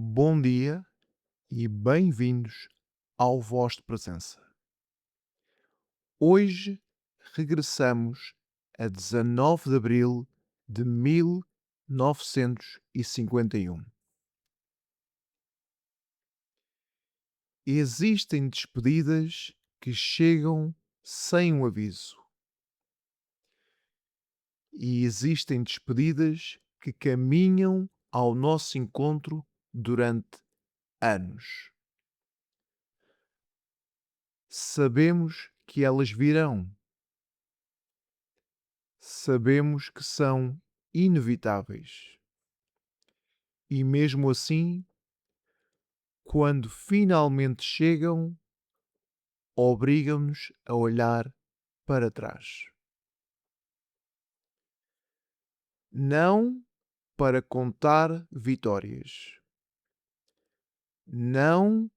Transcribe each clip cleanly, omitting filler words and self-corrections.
Bom dia e bem-vindos ao Voz de Presença. Hoje regressamos a 19 de abril de 1951. Existem despedidas que chegam sem um aviso e existem despedidas que caminham ao nosso encontro durante anos. Sabemos que elas virão. Sabemos que são inevitáveis. E mesmo assim, quando finalmente chegam, obrigam-nos a olhar para trás. Não para contar vitórias, não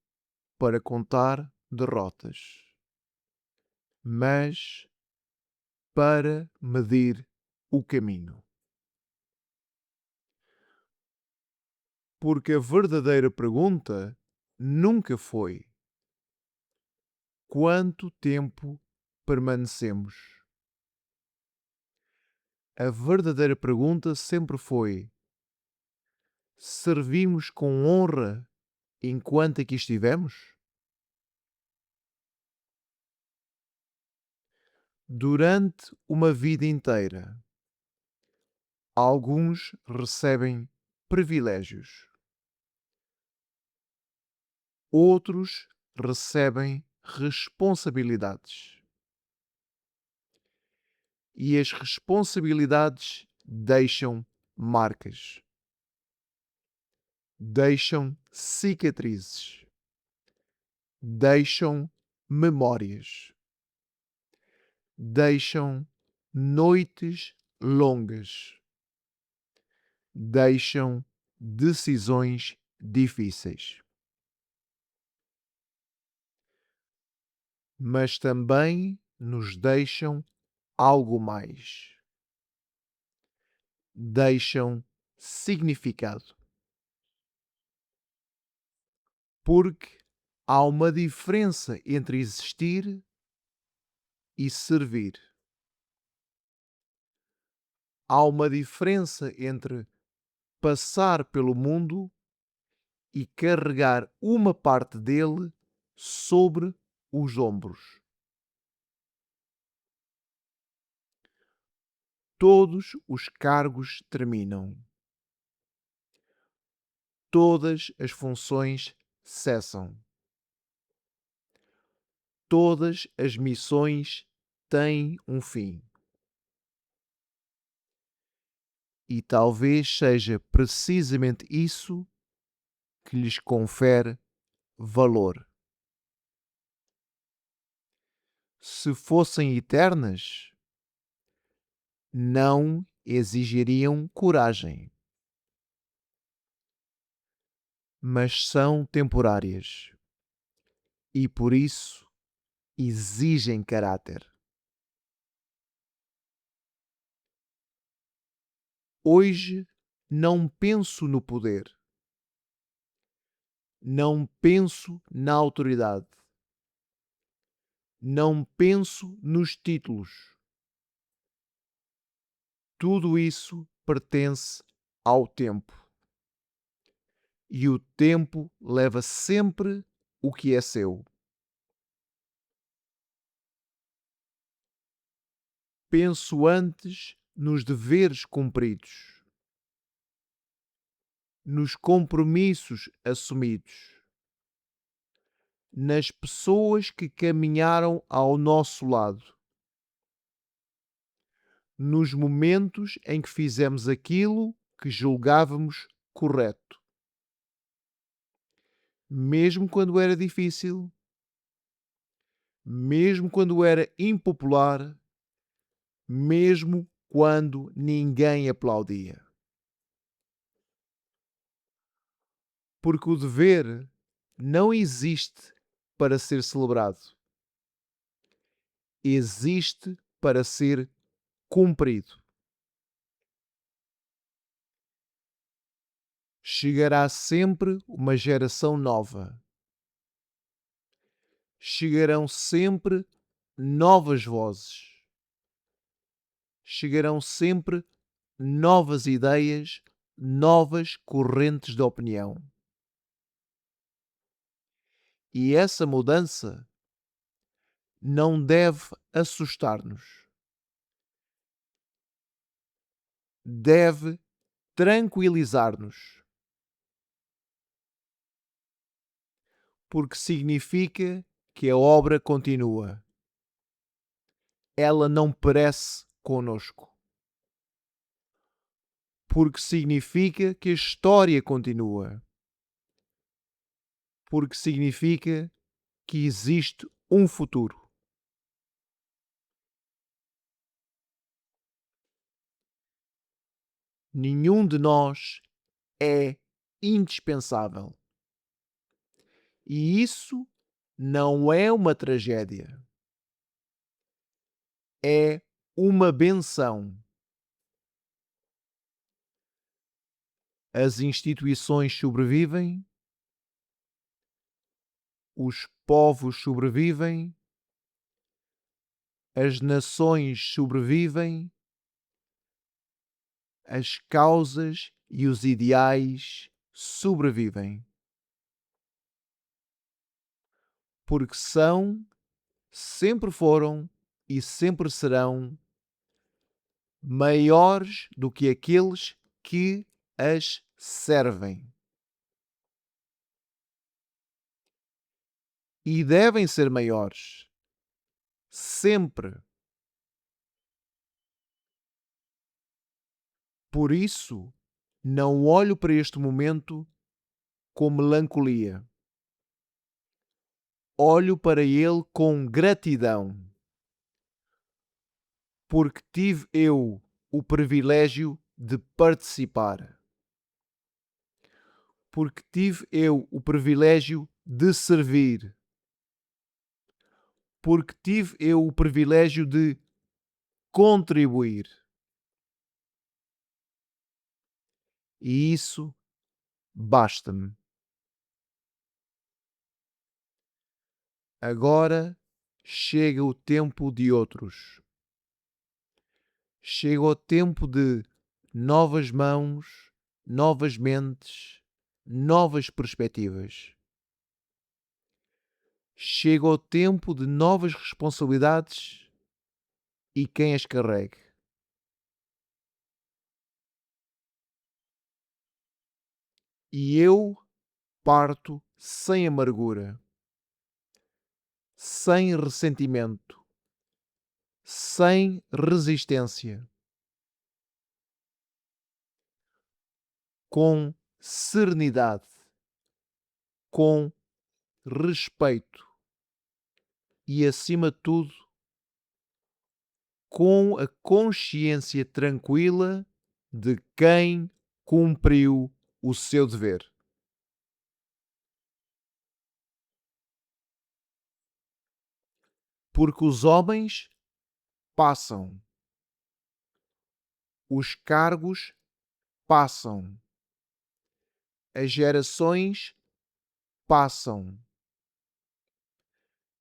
para contar derrotas, mas para medir o caminho. Porque a verdadeira pergunta nunca foi: quanto tempo permanecemos? A verdadeira pergunta sempre foi: servimos com honra enquanto aqui estivemos? Durante uma vida inteira, alguns recebem privilégios, outros recebem responsabilidades. E as responsabilidades deixam marcas, deixam cicatrizes, deixam memórias, deixam noites longas, deixam decisões difíceis. Mas também nos deixam algo mais. Deixam significado. Porque há uma diferença entre existir e servir. Há uma diferença entre passar pelo mundo e carregar uma parte dele sobre os ombros. Todos os cargos terminam. Todas as funções cessam. Todas as missões têm um fim. E talvez seja precisamente isso que lhes confere valor. Se fossem eternas, não exigiriam coragem, mas são temporárias e por isso exigem caráter. Hoje não penso no poder, não penso na autoridade, não penso nos títulos. Tudo isso pertence ao tempo. E o tempo leva sempre o que é seu. Penso antes nos deveres cumpridos, nos compromissos assumidos, nas pessoas que caminharam ao nosso lado, nos momentos em que fizemos aquilo que julgávamos correto, mesmo quando era difícil, mesmo quando era impopular, mesmo quando ninguém aplaudia. Porque o dever não existe para ser celebrado, existe para ser cumprido. Chegará sempre uma geração nova. Chegarão sempre novas vozes. Chegarão sempre novas ideias, novas correntes de opinião. E essa mudança não deve assustar-nos. Deve tranquilizar-nos, porque significa que a obra continua. Ela não perece conosco. Porque significa que a história continua. Porque significa que existe um futuro. Nenhum de nós é indispensável. E isso não é uma tragédia. É uma benção. As instituições sobrevivem, os povos sobrevivem, as nações sobrevivem, as causas e os ideais sobrevivem. Porque são, sempre foram e sempre serão maiores do que aqueles que as servem. E devem ser maiores. Sempre. Por isso, não olho para este momento com melancolia. Olho para ele com gratidão. Porque tive eu o privilégio de participar. Porque tive eu o privilégio de servir. Porque tive eu o privilégio de contribuir. E isso basta-me. Agora chega o tempo de outros. Chega o tempo de novas mãos, novas mentes, novas perspectivas. Chega o tempo de novas responsabilidades e quem as carregue. E eu parto sem amargura, sem ressentimento, sem resistência, com serenidade, com respeito e, acima de tudo, com a consciência tranquila de quem cumpriu o seu dever. Porque os homens passam, os cargos passam, as gerações passam,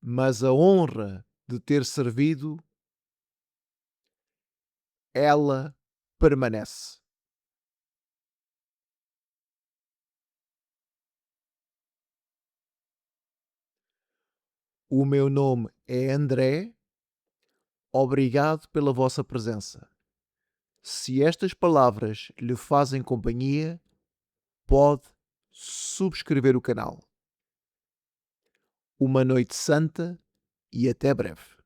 mas a honra de ter servido, ela permanece. O meu nome é André. Obrigado pela vossa presença. Se estas palavras lhe fazem companhia, pode subscrever o canal. Uma noite santa e até breve.